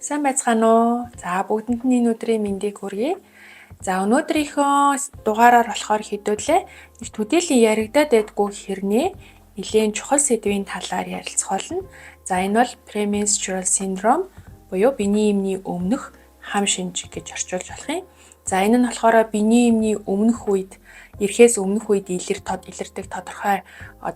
Сайн байцгаана уу? За бүгдэнд нь энэ өдрийн мэндийг хүргэе. За өнөөдрийнхөө дугаараар болохоор хэдүүлээ нэг төдийлөн яригадаад байдгүй хэрнээ нэлийн чухал сэдвийн талаар ярилцах болно. За энэ бол premenstrual syndrome буюу биений эмний өмнөх хам шинж гэж орчуулж болох юм. За энэ нь болохоор биений эмний өмнөх үед ирэхээс өмнөх үед илэрдэг тодорхой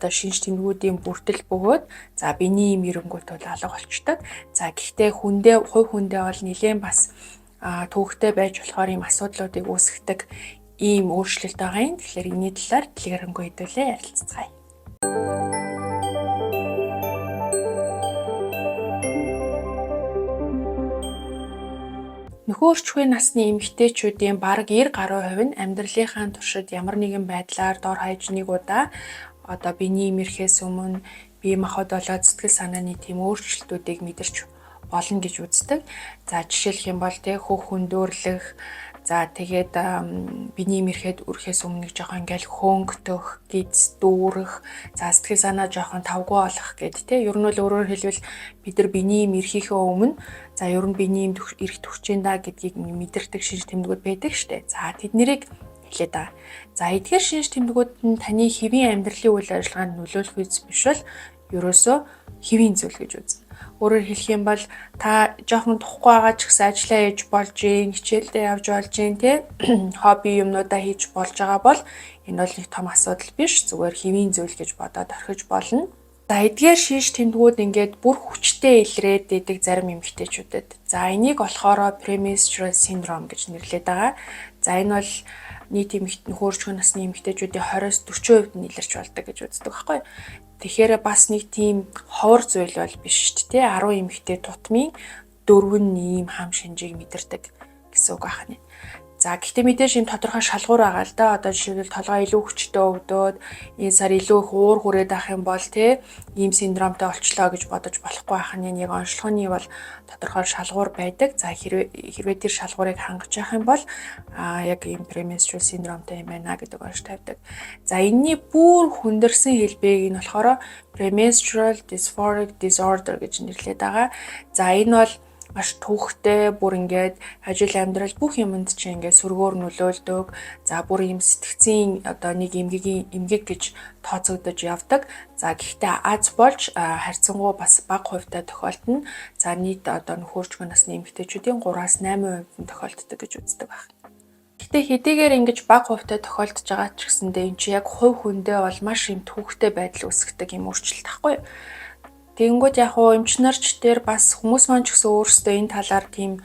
шинж тэмдгүүдийн бүртэл бөгөөд за биений эм эренгүүт бол алга болчдөг. За гэхдээ хувь хүндээ бол нэлээд бас төвөгтэй байж болохоор ийм асуудлуудыг үүсгдэг ийм өөрчлөлт байгаа юм. Тэгэхээр энэний талаар дэлгэрэнгүй хэдүүлээ ярилцгаая. Нөхөн өрчхүйн насны эмэгтэйчүүдийн бараг 90% нь амьдралынхаа туршид ямар нэгэн байдлаар дор хаяж нэг удаа биений эм ирэхээс өмнө бие махбод болоод сэтгэл санааны тийм өөрчлөлтүүдийг мэдэрч болно гэж үздэг. За жишээлх юм бол хөөх хүндөөрлөх, за тэгээд биений эм ирэхээс өмнө жоохон ингээл хөөнгтөх, гиз дүүрэх, за сэтгэл санаа жоохон тавгүй болох гэд ер нь бол өөрөөр хэлбэл бид нар биений эм ирэхийнхээ өмнө за ер нь биений эм ирэх төвчэн да гэдгийг мэдэрдэг шинж тэмдгүүд байдаг штэ. За тэднийг хэлээд байгаа. За эдгээр шинж тэмдгүүд нь таны хэвийн амьдралын үйл ажиллагаанд нөлөөлөх үс биш бол ерөөсөө хэвийн зүйл гэж үзнэ. Өөрөөр хэлэх юм бол та жоохон тухгүй байгаа ч гэсэн ажиллаа хийж болж гин, хичээлдээ явж болж гин хобби юмнуудаа хийж болж байгаа бол энэ бол нэг том асуудал биш. Зүгээр хэвийн зүйл гэж бодоод орхиж болно. За эдгээр шинж тэмдгүүд ингээд бүр хүчтэй илрээд идэг зарим эмэгтэйчүүдэд. За энийг болохоор premenstrual syndrome гэж нэрлэдэг байгаа. За энэ бол нийт нөхөн өрчхүйн насны эмэгтэйчүүдийн 20-40% нь илэрч болдог гэж үздэг байхгүй. Тэгэхээр бас нэг тийм ховор зүйл бол биш шүү дээ. 10 эмэгтэй тутмын 4 нь ийм хам шинжийг мэдэрдэг гэсэн үг байна. За гэхдээ мэдээж ийм тодорхой шалгуур байгаа л да. Жишээлбэл толгой илүү хүчтэй өвдөөд энэ сар илүү их уур хүрээд авах юм бол ийм синдромтой олчлоо гэж бодож болохгүй байх нь яг онцлогооны бол тодорхой шалгуур байдаг. За хэрвээ тэр шалгуурыг хангаж явах юм бол яг ийм premenstrual syndromeтой юм байна гэдэг онц тавьдаг. За энэний бүр хүндэрсэн хэлбэг нь болохоор premenstrual dysphoric disorder гэж нэрлэдэг байгаа. За энэ бол маш төвхтэй бүр ингээд ажил амьдрал бүх юмд чинь ингээд сөргөөр нөлөөлдөг. За бүр юм сэтгцийн нэг эмгэг гэж тооцогдож явдаг. За гэхдээ аз болж харьцангуй бас бага хувьтай тохиолдно. За нийт нөхөн өрчхүйн насны эмэгтэйчүүдийн 3-8% нь тохиолддог гэж үздэг байна. Гэхдээ хэдийгээр ингэж бага хувьтай тохиолдож байгаа ч гэсэндээ энэ чи яг хувь хүндээ бол маш юм төвхтэй байдал үүсгдэг юм өөрчлөлт тахгүй юу? Тэгэнгүүт яг эмчнэрч дээр бас хүмүүс маань ч гэсэн өөрсдөө энэ талаар тийм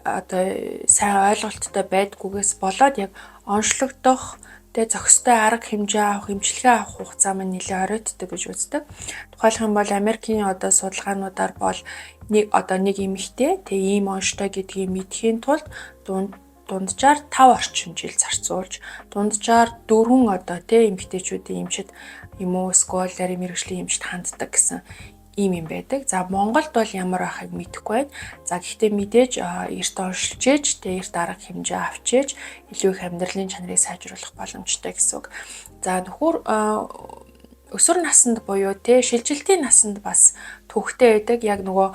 сайн ойлголттой байдгүйгээс болоод яг онцлогдох зохистой арга хэмжээ авах, эмчилгээ авах хугацаа маань нэлээд оройтдаг гэж үздэг. Тухайлх юм бол Америкийн судалгаануудаар бол нэг эмэгтэй ийм онцтой гэдгийг мэдхийн тулд дунджаар 5 орчим жил зарцуулж, дунджаар 4 эмэгтэйчүүдийн эмчит юм уу эсвэл нарийн мэрэгжлийн эмчит ханддаг гэсэн ийм юм байдаг. За Монголд бол ямар байхыг мэдэхгүй байна. За гэхдээ мэдээж эрт оншилж ээж, эрт арга хэмжээ авч ээж илүү их амьдралын чанарыг сайжруулах боломжтой гэсэн үг. За нөхөр өсвөр наснд буюу шилжилтийн наснд бас төвхтэй байдаг. Яг нөгөө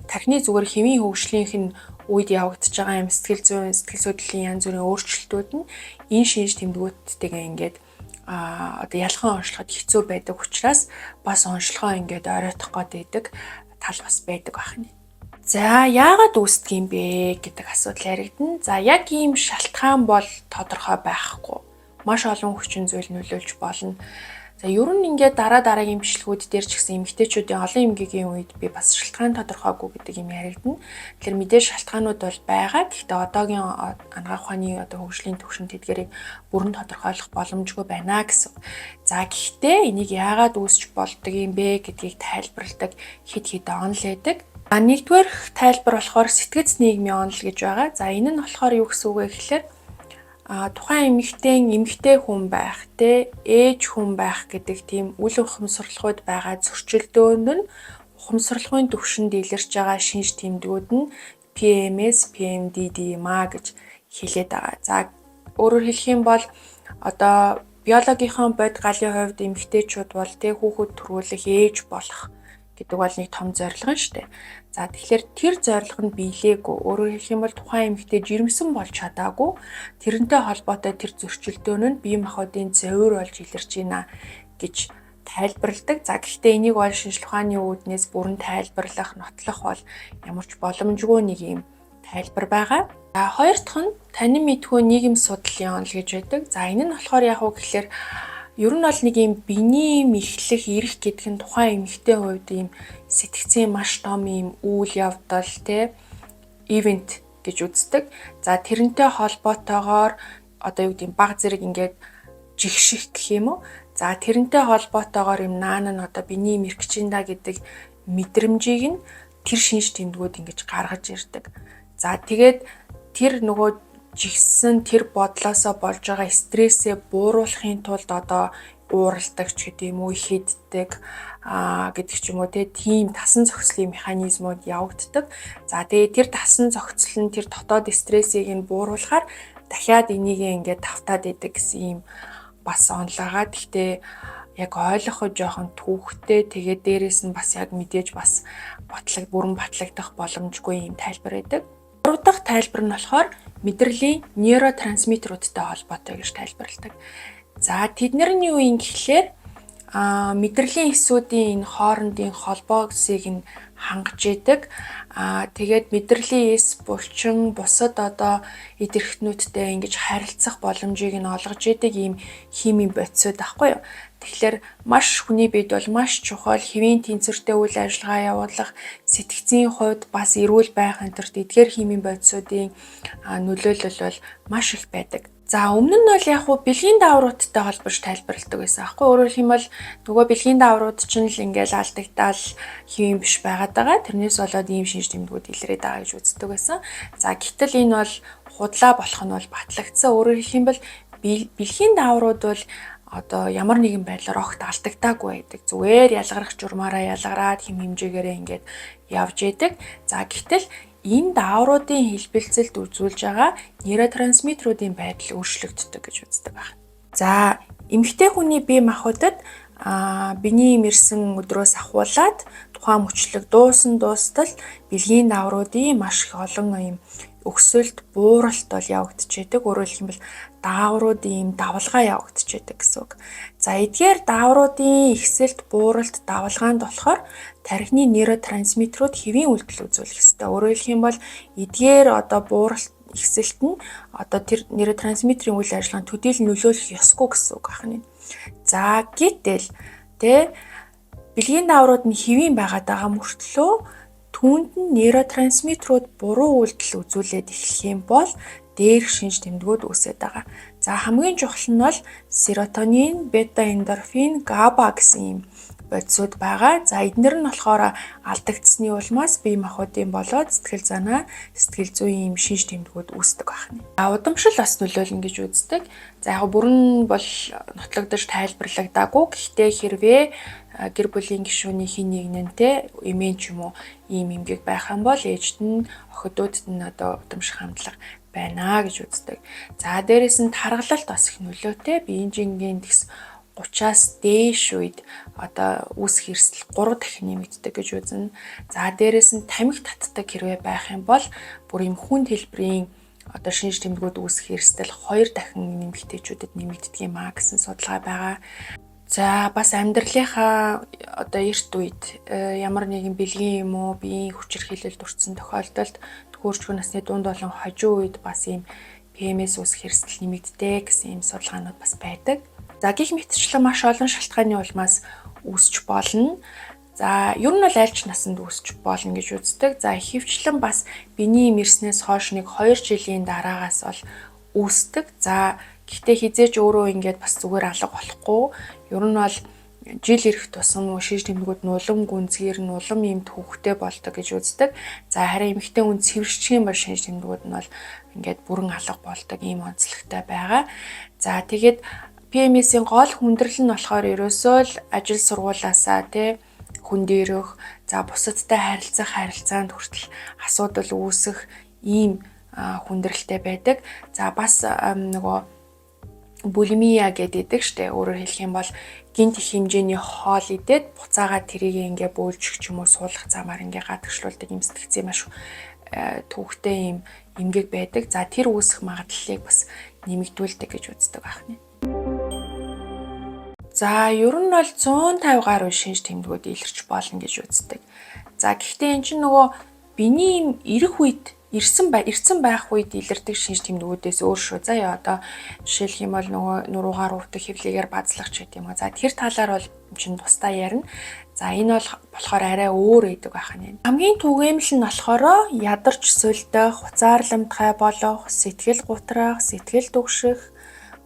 тархины зүгээр хэвийн хөгжлийнх нь үед явагдаж байгаа юм сэтгэл судлалын янз бүрийн өөрчлөлтүүд нь энэ шинж тэмдгүүдтэйгээ ингээд ялхан онцлоход хэцүү байдаг учраас бас онцлогоо ингээд оройтох гээд тал бас байдаг байна. За яагаад үүсдэг юм бэ гэдэг асуудал яригдана. За яг ийм шалтгаан бол тодорхой байхгүй. Маш олон хүчин зүйл нөлөөлж болно. За ер нь ингээд дараагийн бичлэгүүд дээр ч гэсэн эмэгтэйчүүдийн олон эмгэгийн үед би бас шалтгаан тодорхойгүй гэдэг юм яригдана. Тэгэхээр мэдээж шалтгаанууд бол байгаа. Гэхдээ одоогийн анагаах ухааны хөгжлийн түвшинд тэдгэрийг бүрэн тодорхойлох боломжгүй байна гэсэн. За гэхдээ энийг яагаад үүсч болдог юм бэ гэдгийг тайлбарладаг хэд онол байдаг. Нэгдүгээр тайлбар болохоор сэтгэц нийгмийн онол гэж байгаа. За энэ нь болохоор юу гэсэн үг вэ гэхээр тухайн эмэгтэй хүн байх, ээж хүн байх гэдэг тийм үл ухамсарлахуйд байгаа зөрчилдөөнд нь ухамсарлахуйн түвшинд илэрч байгаа шинж тэмдгүүд нь PMS, PMDD-MA гэж хэлээд байгаа. За өөрөөр хэлэх юм бол биологийнхаа бод галын хувьд эмэгтэйчүүд бол хүүхэд төрүүлэх ээж болох гэдэг бол нэг том зорилго нь шүү дээ. За тэгэхээр тэр зорилго нь биелээгүй. Өөрөөр хэлэх юм бол тухайн эмэгтэй жирэмсэн болж чадаагүй. Тэрнтэй холбоотой тэр зөрчилдөөн нь бие махбодын зовир болж илэрч байна гэж тайлбарладаг. За гэхдээ энийг бол шинжлэх ухааны үүднээс бүрэн тайлбарлах, нотлох бол ямар ч боломжгүй нэг юм тайлбар байгаа. За хоёр дахь нь танин мэдхүй нийгэм судлалын онол гэж байдаг. За энэ нь болохоор яг уу гэхээр ер нь бол нэг юм биений мэхлэх, ирэх гэдэг нь тухайн эмэгтэй хувьд ийм сэтгцийн маш том ийм үйл явдал event гэж үздэг. За тэрнтэй холбоотойгоор одоо юу гэдэг баг зэрэг ингээд жигших гэх юм уу? За тэрнтэй холбоотойгоор юм наана нь одоо биений мэрэгчинда гэдэг мэдрэмжийг нь тэр шинж тэмдгүүд ингэж гаргаж ирдэг. За тэгээд тэр нөгөө жигсэн тэр бодлоосоо болж байгаа стрессээ бууруулахын тулд одоо ууралдаг ч гэдэг юм уу, ихэддэг гэдэг ч юм уу тийм тасан зохицлын механизмууд явагддаг. За тэгээд тэр тасан зохицол нь тэр дотоод стрессийг нь бууруулахаар дахиад энийг ингээд давтаад идэг гэсэн юм бас онлоогаа. Гэхдээ яг ойлгоход жоохон түүхтэй, тэгээд дээрэс нь бас яг мэдээж бас бүрэн батлагдах боломжгүй юм тайлбар байдаг. Гурав дахь тайлбар нь болохоор мэдрэлийн нейротрансмиттеруудтай холбоотой гэж тайлбарладаг. За тэднэр нь юу юм гэхлээр мэдрэлийн эсүүдийн энэ хоорондын холбоосыг нь хангаж идэг. Тэгээд мэдрэлийн эс булчин бусад одоо идэрхтнүүдтэй ингэж харилцах боломжийг нь олгож идэг ийм химийн бодисууд байхгүй юу? Тэгэхээр маш хүний биед бол маш чухал хэвийн тэнцвэртэй үйл ажиллагаа явуулах, сэтгцийн хувьд бас эрүүл байх энтерт эдгээр химийн бодисуудын нөлөөлөл бол маш их байдаг. За өмнө нь бол яг хуу бэлгийн даавруудтай холбож тайлбарладаг байсан аахгүй. Өөрөөр хэлбэл бол нөгөө бэлгийн дааврууд чинь л ингээл алдагдаал хэвийн биш байгаад байгаа. Тэрнээс болоод ийм шинж тэмдгүүд илрээд байгаа гэж үздэг байсан. За гэтэл энэ бол худлаа болох нь бол батлагдсан. Өөрөөр хэлбэл бэлгийн дааврууд бол одоо ямар нэгэн байдлаар огт алдагдаагүй байдаг. Зүгээр ялгарх журмаараа ялгараад хэм хэмжээгээрээ ингээд явж идэг. За гэтэл энэ даавруудын хэлбэлцэлд үзүүлж байгаа нейротрансмиттеруудын байдал өөрчлөгддөг гэж үздэг байна. За эмэгтэй хүний бие махбодод биений ирсэн өдрөөс ахуулаад тухайн мөчлөг дуустал бэлгийн даавруудын маш их олон юм өксөлт, бууралт бол явагдчихэдэг. Өөрөөр хэлбэл даавруудын юм давалгаа явагдчихэдэг гэсэн үг. За эдгээр даавруудын ихсэлт, бууралт, давалгаанд болохоор тархины нейротрансмиттерууд хэвийн үйлдэл үзүүлэх ёстой. Өөрөөр хэлэх юм бол эдгээр одоо бууралт, ихсэлт нь одоо тэр нейротрансмиттерийн үйл ажиллагаанд төдийлөн нөлөөлөх ёсгүй гэсэн үг байна. За гэтэл бэлгийн дааврууд нь хэвийн байгаад байгаа мөртлөө түүнд нь нейротрансмиттерууд буруу үйлдэл үзүүлээд эхлэх юм бол дээрх шинж тэмдгүүд үүсэж байгаа. За хамгийн чухал нь бол серотонин, бета эндорфин, габа гэсэн юм бодисууд байгаа. За эдгээр нь болохоор алдагдсны улмаас бие махбодын болоод сэтгэл занаа, сэтгэл зүйн юм шинж тэмдгүүд үүсдэг байна. Удамшил бас нөлөөлнө гэж үздэг. За яг бүрэн бол нотлогдож тайлбарлагдаагүй. Гэхдээ хэрвээ гэр бүлийн гишүүний хин нэгнэнтэй эмээ ч юм уу ийм эмгэг байх юм бол ээжд нь охидуудад нь одоо удамших хандлага байна гэж үздэг. За дээрэс нь таргалалт бас их нөлөөтэй. Биеийн жингийн тэгс 30-аас дээш үед одоо үүсэх эрсдэл 3 дахин нэмэгддэг гэж үзнэ. За дээрэс нь тамхи татдаг хэрвээ байх юм бол бүр юм хүнд хэлбэрийн одоо шинж тэмдгүүд үүсэх эрсдэл 2 дахин эмэгтэйчүүдэд нэмэгддэг юм а гэсэн судалгаа байгаа. За бас амьдралынхаа одоо эрт үед ямар нэгэн бэлгийн юм уу биеийн хүчирхийлэлд өртсөн тохиолдолд төхөөрчгүй насны дунд болон хожим үед бас ийм PMS үүсэх эрсдэл нэмэгддэг гэсэн ийм судалгаанууд бас байдаг. За гих мэтчлэн маш олон шалтгааны улмаас үүсч болно. За ер нь бол аль ч насанд үүсч болно гэж үздэг. За ихэвчлэн бас биений мэрснээс хойш нэг 2 жилийн дараагаас бол үүсдэг. За гэхдээ хизээч өөрөө ингээд бас зүгээр алга болохгүй. Ер нь бол жил ирэх тусам шинж тэмдгүүд нь улам гүнзгийр нь улам юм төвхтэй болдог гэж үздэг. За харин эмэгтэй хүн цэвэрших юм бол шинж тэмдгүүд нь бол ингээд бүрэн алга болдог ийм онцлогтой байгаа. За тэгээд PMS-ийн гол хүндрэл нь болохоор ерөөсөө л ажил сургуулаасаа хүндэрөх, за бусадтай харилцах харилцаанд хүртэл асуудал үүсэх ийм хүндрэлтэй байдаг. За бас нөгөө булимия гэдэг штэ. Өөрөөр хэлэх юм бол гинт их хэмжээний хоол идээд буцаагаад тэрийг ингээ бөөлжих ч юм уу суулгах замаар ингээ гадагшлуулдаг юм сэтгцээ маш төвхтэй юм эмгэг байдаг. За тэр үүсэх магадлалыг бас нэмэгдүүлдэг гэж үздэг байна. За ер нь бол 150 гаруй шинж тэмдгүүд илэрч болно гэж үздэг. За гэхдээ эн чинь нөгөө биений юм ирэх үед ирсэн байх үед илэрдэг шинж тэмдгүүдээс өөр шүү. Заяа одоо жишээлх юм бол нөгөө нуруугаар уртдаг хэвлэгээр базлах ч гэдэг юм уу. За тэр талаар бол чинь тусдаа ярина. За энэ бол болохоор арай өөр байдаг байна. Хамгийн түгээмэл нь болохоор ядарч сүлдэх, хуцаарламтгай болох, сэтгэл гутрах, сэтгэл түгших,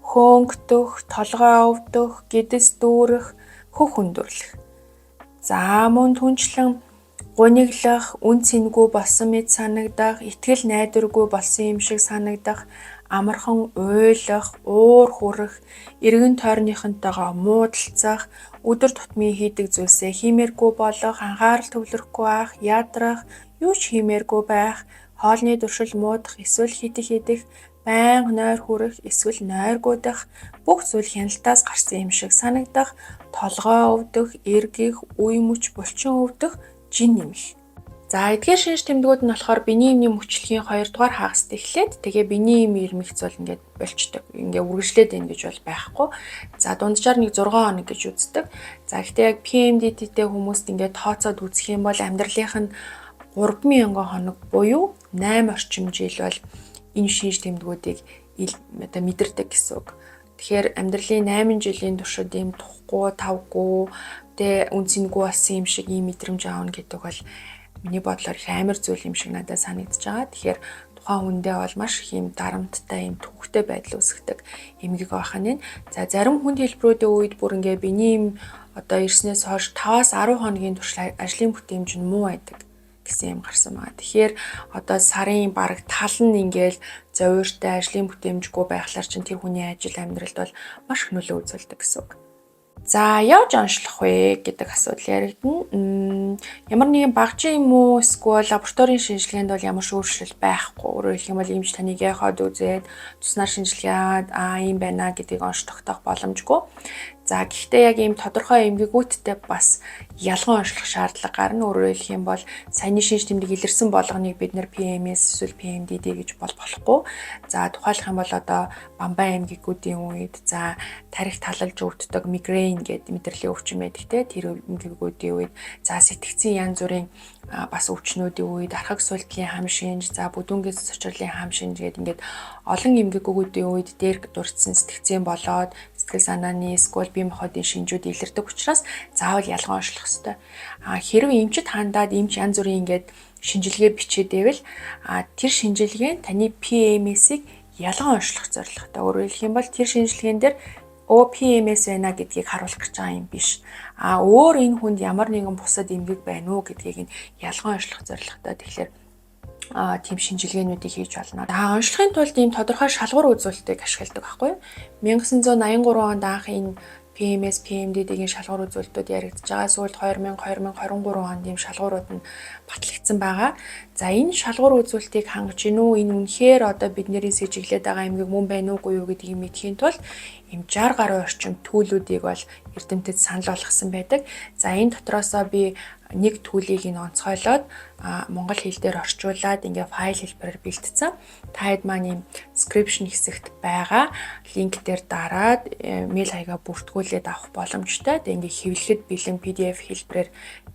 хөөнгөх, толгой өвдөх, гэдэс дүүрэх, хөх өндөрлөх. За мөн түнчлэн гуниглах, үн цэнгүй болсон мэт санагдах, итгэл найдваргүй болсон юм шиг санагдах, амархан уйлах, уур хүрэх, эргэн тойрныхонтойгоо муудалцах, өдөр тутмын хийдэг зүйлсээ хиймээргүй болох, анхаарал төвлөрөхгүй байх, ядрах, юу ч хиймээргүй байх, хоолны туршил муудах, эсвэл хидэх, байнга нойр хүрэх, эсвэл нойргуудах, бүх зүйл хяналтаас гарсан юм шиг санагдах, толгой өвдөх, эргэх, үе мөч булчин өвдөх, жин нэмэх. За эдгээр шинж тэмдгүүд нь болохоор биений эмийн мөчлөгийн 2 дугаар хагаст эхлээд тэгээ биений эм ирмэгц бол ингээд болчдөг. Ингээ үргэлжлээд байна гэж бол байхгүй. За дунджаар нэг 6 хоног гэж үздэг. За гэхдээ яг PMDD-тэй хүмүүст ингээд тооцоод үзэх юм бол амьдралынх нь 3000 хоног буюу 8 орчим жил бол энэ шинж тэмдгүүдийг одоо мэдэрдэг гэсэн үг. Тэгэхээр амьдралын 8 жилийн туршид ийм тухгүй, тавгүй, үн цэнгүй болсон юм шиг ийм мэдрэмж аавна гэдэг бол миний бодлоор их амар зүйл юм шиг надад санагдаж байгаа. Тэгэхээр тухайн хүндээ бол маш их ийм дарамттай, ийм төвхтэй байдал үүсгдэг эмгэг байхын. За зарим хүнд хэлбэрүүдийн үед бүр ингээ биений эм одоо ирснээс хойш 5-10 хоногийн турш ажлын бүтээмж нь муу байдаг гэсэн юм гарсан байгаа. Тэгэхээр одоо сарын бараг тал нь ингээл зовиртой ажлын бүтээмжгүй байхлаар чинь тэр хүний ажил амьдралд бол маш их нөлөө үзүүлдэг гэсэн үг. За яаж онцлох вэ гэдэг асуудал яригдана. Ямар нэгэн багжийн юм уу эсвэл лабораторийн шинжилгээнд бол ямар ч өөрчлөлт байхгүй. Өөрөөр хэлэх юм бол эмч таныг яхад үзээд туснаар шинжилгээд ийм байна гэдгийг онш тогтоох боломжгүй. За гэхдээ яг ийм тодорхой эмгэгүүдтэй бас ялган онцлох шаардлага гарна. Өөрөөр хэлэх юм бол саяны шинж тэмдэг илэрсэн болгоныг бид нэр PMS эсвэл PMDD гэж болохгүй. За тухайлах юм бол одоо бамбай эмгэгүүдийн үед за тарих талалж өвддөг мигрейн гэдэг мэдрэлийн өвчин байдаг те тэр эмгэгүүдийн үед за сэтгцийн янз бүрийн бас өвчнүүдийн үед архаг суултлын хам шинж за бүдүүнгийн цочрлын хам шинж гэдэг ингээд олон эмгэгүүдийн үед дээр дурдсан сэтгцийн болоод сэтгэл санааны эсвэл бие махбодын шинжүүд илэрдэг учраас заавал ялган онцлох ёстой. Хэрвээ эмчит хандаад эмч янз бүрийн ингээд шинжилгээ бичээдэвэл тэр шинжилгээ таны PMS-ийг ялган онцлох зорилготой. Өөрөөр хэлэх юм бол тэр шинжилгээнд дээр PMS байна гэдгийг харуулах гэж байгаа юм биш. Өөр энэ хүнд ямар нэгэн бусад эмгэг байна уу гэдгийг нь ялган онцлох зорилготой. Тэгэхээр тийм шинжилгээнүүдийг хийж болно. Онцлохын тулд ийм тодорхой шалгуур үзүүлэлтийг ашигладаг байхгүй юу? 1983 онд анх энэ PMS, PMDD-гийн шалгуур үзүүлэлтүүд яригдж байгаа. Сүүлд 2023 онд ийм шалгуурууд нь батлагдсан байгаа. За энэ шалгуур үзүүлэлтийг хангаж гинүү энэ үнэхээр одоо бидний сэжиглээд байгаа эмгэг мөн байна уугүй юу гэдгийг мэдхийн тулд ийм 60 гаруй орчим төлөвүүдийг бол эрдэмтэд санал болгосон байдаг. За энэ дотроосоо би нэг төлийг нь онцгойлоод монгол хэл дээр орчуулад ингээ файл хэлбэрээр бэлтцсэн. Та хэд маань ийм description хэсэгт байгаа линк дээр дараад мэйл хаягаа бүртгүүлээд авах боломжтой. Тэгээ ингээ хэвлэхэд бэлэн PDF хэлбэрээр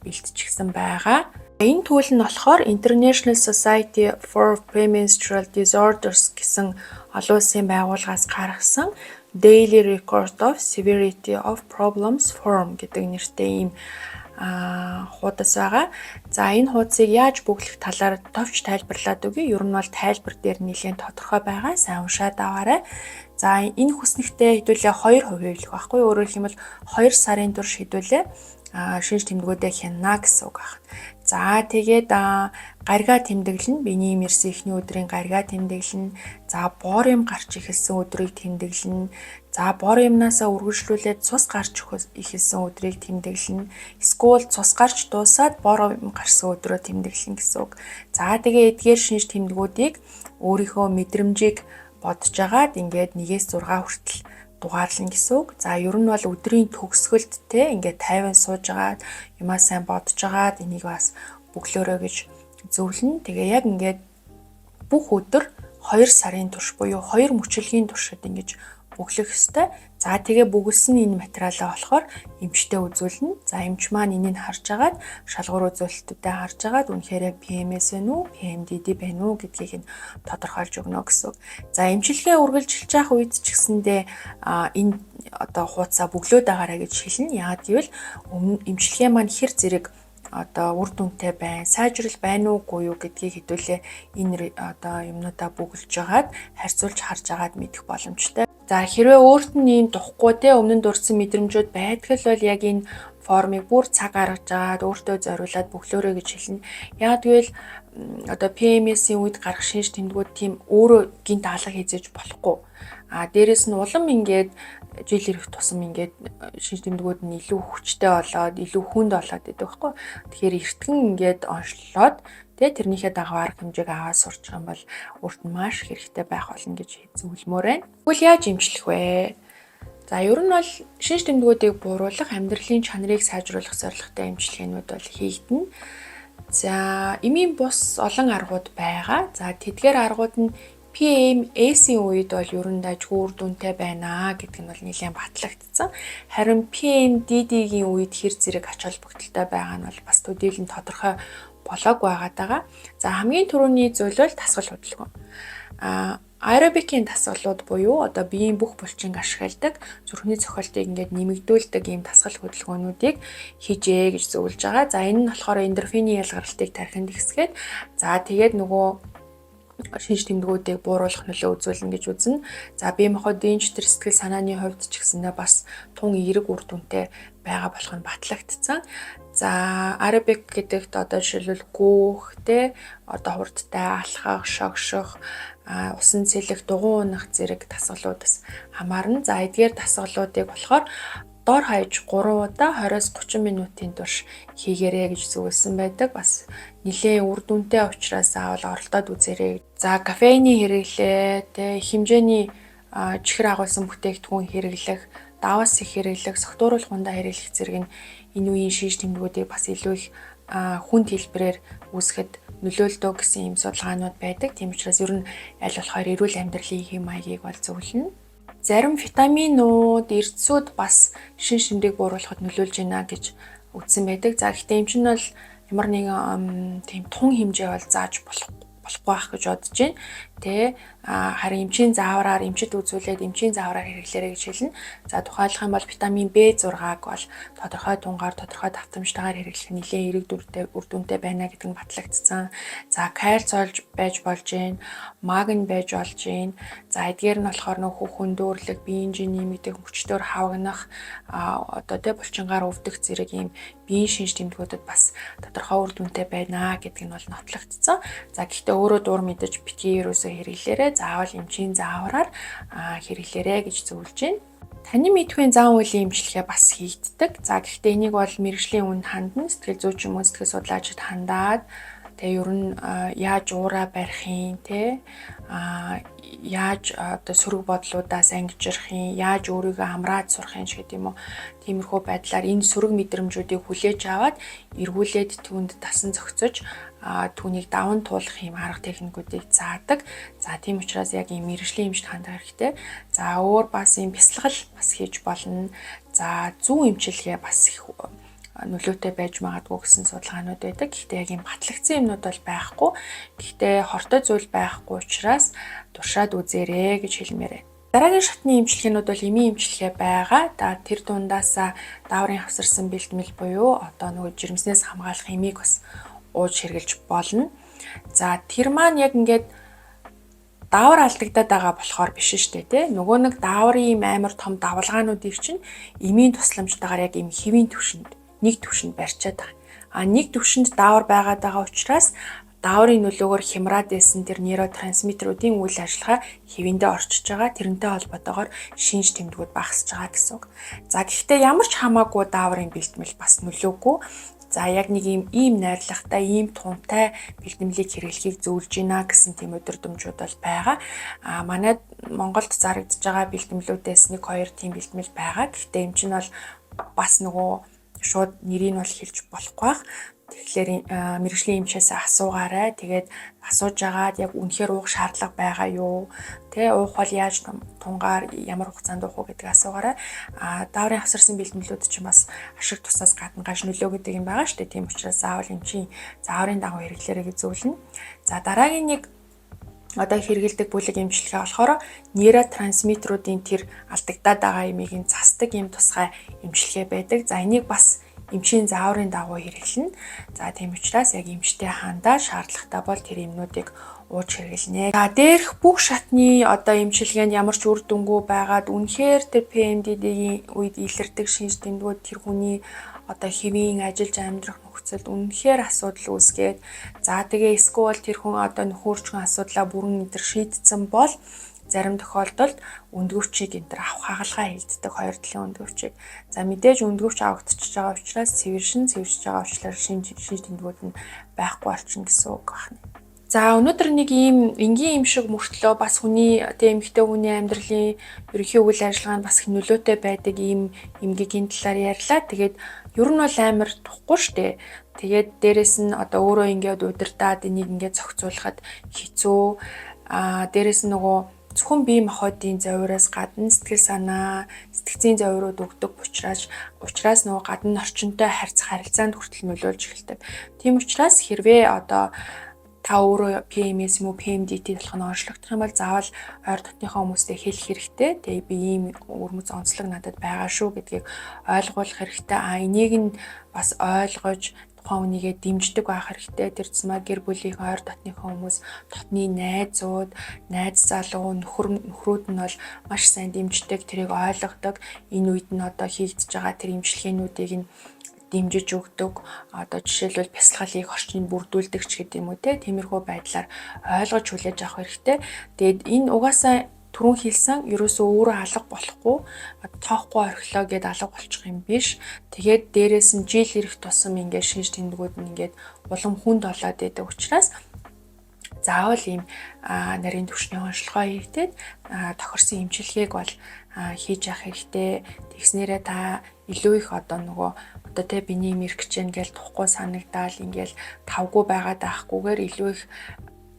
бэлтчихсэн байгаа. Энэ түүл нь болохоор International Society for Premenstrual Disorders гэсэн олон улсын байгууллагаас гаргасан Daily Record of Severity of Problems Form гэдэг нэртэй ийм хуудас байгаа. За энэ хуудсыг яаж бүглэх талаар товч тайлбарлаад өгье. Ер нь бол тайлбар дээр нэлээд тодорхой байгаа. Сайн уншаад аваарай. За энэ хүснэгтээ хэдүүлээ 2 хувийлах байхгүй. Өөрөөр хэлбэл 2 сарын турш хэдүүлээ шинж тэмдгүүдээ хянана гэсэн үг байна. За тэгээд гарига тэмдэглэн биений ирсэн эхний өдрийн гарига тэмдэглэн за боор юм гарч ихэлсэн өдрийг тэмдэглэн за боор юмнасаа үргэлжлүүлээд цус гарч ихэлсэн өдрийг тэмдэглэн эсвэл цус гарч дуусаад боор юм гарсан өдрөө тэмдэглэн гэсэн үг. За тэгээд эдгээр шинж тэмдгүүдийг өөрийнхөө мэдрэмжийг бодож агаад ингээд 1-6 хүртэл дугаарлана гэсэн үг. За ер нь бол өдрийн төгсгөлд те ингээд тайван сууж агаад юмаа сайн бодож агаад энийг бас бөглөөрэй гэж зөвлөнө. Тэгээ яг ингээд бүх өдөр 2 сарын турш буюу 2 мөчлөгийн туршид ингэж бөглөх ёстой. За тэгээ бүгэлсэн энэ материалаа болохоор эмчтэй үзүүлнэ. За эмч маань энийг харж агаад шалгуур үзүүлэлтүүдэд харж агаад үнэхээр PMS вэ нү, PMDD вэ нү гэдгийг нь тодорхойлж өгнө гэсэн үг. За эмчилгээ үргэлжилж явах үед ч гэсэндээ энэ одоо хуудасаа бөглөөд байгаарай гэж хэлнэ. Яагаад гэвэл эмчилгээ маань хэр зэрэг одоо үр дүнтэй байна, сайжрал байна уугүй юу гэдгийг хэдүүлээ энэ одоо юмнуудаа бүгэлж агаад харьцуулж харж агаад мэдэх боломжтой. За хэрвээ өөрт нь ийм духгүй те өмнө нь дурдсан мэдрэмжүүд байдаг л бол яг энэ формыг бүр цаг гаргаж агаад өөртөө зориулаад бөглөөрэй гэж хэлнэ. Яг гэвэл одоо PMS-ийн үед гарах шинж тэмдгүүд тийм өөрөө гинт алга хийжээж болохгүй. Дээрэс нь улам ингээд жил ирэх тусам ингээд шинж тэмдгүүд нь илүү хүчтэй болоод илүү хүнд болоод байдаг байхгүй. Тэгэхээр эртгэн ингээд онцлоод тэрнийхээ дагуу арга хэмжээг аваад сурчих юм бол өөрт нь маш хэрэгтэй байх болно гэж зөвлөмөр байна. Тэгвэл яаж эмчлэх вэ? За ер нь бол шинж тэмдгүүдийг бууруулах, амьдралын чанарыг сайжруулах зорилготой эмчилгээнүүд бол хийгдэнэ. За эмийн бус олон аргууд байгаа. За тэдгээр аргууд нь PMS-ийн үед бол ер нь дайггүй үр дүнтэй байна гэдэг нь бол нэлээд батлагдсан. Харин PMDD-гийн үед хэр зэрэг ач холбогдолтой байгаа нь бол бас төдийлөн тодорхой болоог байгаа. За хамгийн түрүүний зүйл бол дасгал хөдөлгөөн. Аэробикийн дасгалууд буюу одоо биеийн бүх булчинг ашигладаг, зүрхний цохилтыг ингээд нэмэгдүүлдэг ийм дасгал хөдөлгөөнүүдийг хийжээ гэж зөвлөж байгаа. За энэ нь болохоор эндорфины ялгаралтыг тархинд ихсгээд за тэгээд нөгөө шинж тэмдгүүдийг бууруулах нөлөө үзүүлнэ гэж үзнэ. За бие махбодын сэтгэл санааны хувьд ч гэсэндээ бас тун эерэг үр дүнтэй байгаа болох нь батлагдсан. За аэробик гэдэгт одоо жишээлбэл гүүх одоо хурдтай алхах, шогших, усан цэлэх, дугуй унах зэрэг дасгалуудаас хамаарна. За эдгээр дасгалуудыг болохоор дор хаяж 3 удаа 20-30 минутын турш хийгээрэй гэж зөвлөсөн байдаг. Бас нэлээд үр дүнтэй учраас заавал оролдоод үзээрэй. За кофеины хэрэглээ, хэмжээний чихэр агуулсан бүтээгдэхүүн хэрэглэх, даваас их хэрэглэх, согтууруулах ундаа хэрэглэх зэрэг энэ үеийн шинж тэмдгүүдийг бас илүү их хүнд хэлбэрээр үүсгэхэд нөлөөлдөг гэсэн юм судалгаанууд байдаг. Тийм учраас ер нь аль болохоор эрүүл амьдралын хэм маягийг бол зөвлөнө. Зарим витаминууд, эрдэсүүд бас шинж тэмдэг бууруулахад нөлөөлж байна гэж үзсэн байдаг. За гэхдээ эм чинь бол ямар нэгэн тийм тун хэмжээ бол зааж болохгүй байх гэж бодож байна. Харин эмчийн заавраар эмчит үзүүлээд эмчийн заавраар хэрэглээрэй гэж хэлнэ. За тухайлах юм бол витамин B6-г бол тодорхой тунгаар, тодорхой давтамжтайгаар хэрэглэх нь нэлээд эерэг үр дүнтэй байна гэдэг нь батлагдсан. За кальц байж болж байна, магний байж болж байна. За эдгээр нь болохоор нөхөх хөндөөрлөг, биеийн жин нэмэгдэх, мөчтөр хавгнах, одоо булчингаар өвдөх зэрэг ийм биеийн шинж тэмдгүүдэд бас тодорхой үр дүнтэй байна гэдэг нь бол нотлогдсон. За гэхдээ өөрөө дур мэдэж битгий ерөөсөө хэрэглээрэй. Заавал эмчийн заавраар хэрэглээрэй гэж зөвлөж байна. Таны мэдхийн зан үйлийн эмчилгээ бас хийгддэг. За гэхдээ энийг бол мэргэжлийн үнд хандна, сэтгэл зүйч юм уу сэтгэл судлаачид хандаад ер нь яаж уураа барихын яаж одоо сөрөг бодлуудаас ангижрахын, яаж өөрийгөө хамраад сурахын ч гэдэг юм уу. Тиймэрхүү байдлаар энэ сөрөг мэдрэмжүүдийг хүлээж аваад эргүүлээд түүнд дасан зохицож түүнийг даван туулах юм арга техникүүдийг заадаг. За тийм учраас яг ийм мэргэжлийн эмчт хандах хэрэгтэй. За өөр бас ийм бясалгал бас хийж болно. За зөв эмчилгээ бас их нөлөөтэй байж магадгүй гэсэн судалгаанууд байдаг. Гэхдээ яг ийм батлагдсан юмнууд бол байхгүй. Гэхдээ хортой зүйл байхгүй учраас туршаад үзээрэй гэж хэлмээр байна. Дараагийн шатны эмчилгээнүүд бол эмийн эмчилгээ байгаа. Тэр дундаас дааврын хавсарсан бэлтгэл буюу одоо нөгөө жирэмснээс хамгаалах эмийг бас ууж хэрглэж болно. За тэр маань яг ингээд даавар алдагдаад байгаа болохоор биш шүү дээ. Нөгөө нэг дааврын амар том давалгаануудыг чинь эмийн тусламжтайгаар яг ийм хэвийн түвшинд нэг түвшинд барьчаад байгаа. Нэг түвшинд даавар байгаад байгаа учраас дааврын нөлөөгөөр хямраад байсан тэр нейротрансмиттеруудын үйл ажиллагаа хэвэндээ орчиж байгаа. Тэрнтэй холбоотойгоор шинж тэмдгүүд багасж байгаа гэсэн үг. За гэхдээ ямар ч хамаагүй дааврын бэлтгэл бас нөлөөгүй. За яг нэг ийм найрлагатай, ийм тунтай бэлтгэлийг хэрэглэхийг зөвлөж байна гэсэн тийм өдөрдөмжүүд бол байгаа. Манайд Монголд зарагдж байгаа бэлтгэлүүдээс 1-2 тийм бэлтгэл байгаа. Гэхдээ энэ чинь бол бас нөгөө шууд нэрийг бол хэлж болохгүй байх. Тэгэхээр мэрэгжлийн эмчээс асуугаарай. Тэгээд асууж агаад яг үнэхээр уух шаардлага байгаа юу? Тэ уух бол яаж тунгаар ямар хугацаанд уух вэ гэдгийг асуугаарай. Дааврын авсарсан бэлтгэлүүд чинь бас ашиг тусаас гадна гаж нөлөө гэдэг юм байгаа шүү дээ. Тийм учраас заавал эмчийн зааврын дагуу хэрэглээрэй гэж зөвлөнө. За дараагийн нэг одоо хэрэгэлдэг бүлэг эмчилгээ болохоор нейротрансмиттеруудын тэр алдагдаад байгаа ямиг засдаг юм тусгай эмчилгээ байдаг. За энийг бас эмчийн зааврын дагуу хэрэглэнэ. За тийм учраас яг эмчтэй хандаа шаардлагатай бол тэр юмнуудыг ууж хэрэглэнэ. За дээрх бүх шатны одоо эмчилгээнд ямар ч үр дүнгүй байгаад үнэхээр тэр PMDD-ийн үед илэрдэг шинж тэмдгүүд тэр хүний одоо хэвийн ажиллаж амьдрах нөхцөлд үнэхээр асуудал үүсгээд за тэгээ эсвэл тэр хүн одоо нөхөрчгөн асуудлаа бүрэн өдр шийдсэн бол зарим тохиолдолд өндгөвчийг энэ авах хагалгаа хийгддэг 2 талын өндгөвчийг. За мэдээж өндгөвч авагдчихж байгаа учраас цэвэршиж байгаа учраас шинж тэмдгүүд нь байхгүй болчихно гэсэн үг байна. За өнөөдөр нэг ийм энгийн юм шиг мөртлөө бас хүний эмэгтэй хүний амьдралын ерөнхий үйл ажиллагаанд бас их нөлөөтэй байдаг ийм эмгэгийн талаар ярьлаа. Тэгээд ер нь бол амар тухгүй штэ. Тэгээд дээрэс нь одоо өөрөө ингээд удирдаад энийг ингээд зохицуулахад хэцүү. Дээрэс нь нөгөө зөвхөн бие махбодын зовироос гадна сэтгэл санаа, сэтгцийн зовирууд өгдөг учраас нөгөө гадна орчинтой харилцаанд хүртэл нөлөөлж эхэлдэг. Тийм учраас хэрвээ одоо та өөрөө PMS юм уу PMDD болох нь онцлогдох юм бол заавал ойр дотныхоо хүмүүстэй хэлэх хэрэгтэй. Тэгээ би ийм өрмөц онцлог надад байгаа шүү гэдгийг ойлгуулах хэрэгтэй. Энийг нь бас ойлгож тухайн хүнийгээ дэмждэг байх хэрэгтэй. Тэр зэмээ гэр бүлийн ойр дотныхоо хүмүүс, дотны найзууд, найз залуу, нөхрүүд нь бол маш сайн дэмждэг, тэрийг ойлгодог. Энэ үед нь одоо хийгдэж байгаа тэр эмчилгээнүүдийг нь дэмжиж өгдөг. Одоо жишээлбэл бясалгалыг орчинд бүрдүүлдэг ч гэдэг юм уу те. Тиймэрхүү байдлаар ойлгож хүлээж авах хэрэгтэй. Тэгээд энэ угаасаа түрүүн хэлсэн ерөөсөө өөрөө алга болохгүй тоохгүй орхилоо гэдээ алга болчих юм биш. Тэгээд дээрээс нь жил ирэх тусам ингээд шинж тэмдгүүд нь ингээд улам хүнд болоод идэг учраас заавал ийм нарийн түвшний онцлогоо хийгдээд тохирсон эмчилгээг бол хийж явах хэрэгтэй. Тэгснээрээ та илүү их одоо нөгөө одоо тэ биний мэрх гэж ингээл тухгүй санагдаал ингээл тавгүй байгаад байхгүйгээр илүү их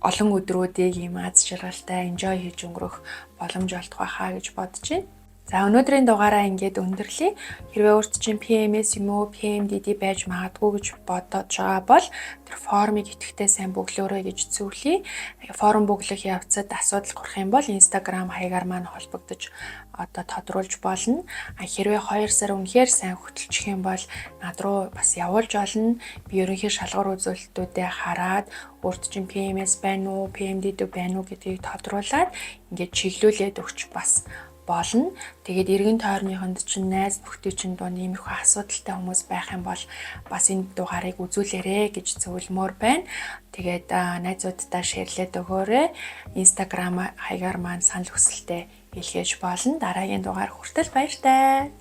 олон өдрүүдийг ийм аз жаргалтай enjoy хийж өнгөрөх боломж олдох байхаа гэж бодож байна. За өнөөдрийн дугаараа ингээд өндөрлөе. Хэрвээ өөрт чинь PMS юм уу PMDD байж магадгүй гэж бодож байгаа бол тэр формыг идэвхтэй сайн бөглөөрэй гэж зөвлөе. Форм бөглөх явцад асуудал гарах юм бол Instagram хаягаар маань холбогдож одоо тодруулж болно. Хэрвээ 2 сар үнэхээр сайн хөтөлчих юм бол над руу бас явуулж олно. Би ерөнхий шалгуур үзүүлэлтүүдээ хараад өөрт чинь PMS байна уу, PMDD байна уу гэдгийг тодруулаад ингээд чиглүүлээд өгч бас болно. Тэгээд эргэн тойрныхонд чинь найз нөхдөд чинь доо нэмэрхүү асуудалтай хүмүүс байх юм бол бас энэ дугаарыг үзүүлээрэй гэж зөвлөмөр байна. Тэгээд найзуудтай шеэрлээд өгөөрэй. Instagram хаягаар маань санал хүсэлтээ илгээж болно. Дараагийн дугаар хүртэл баяртай.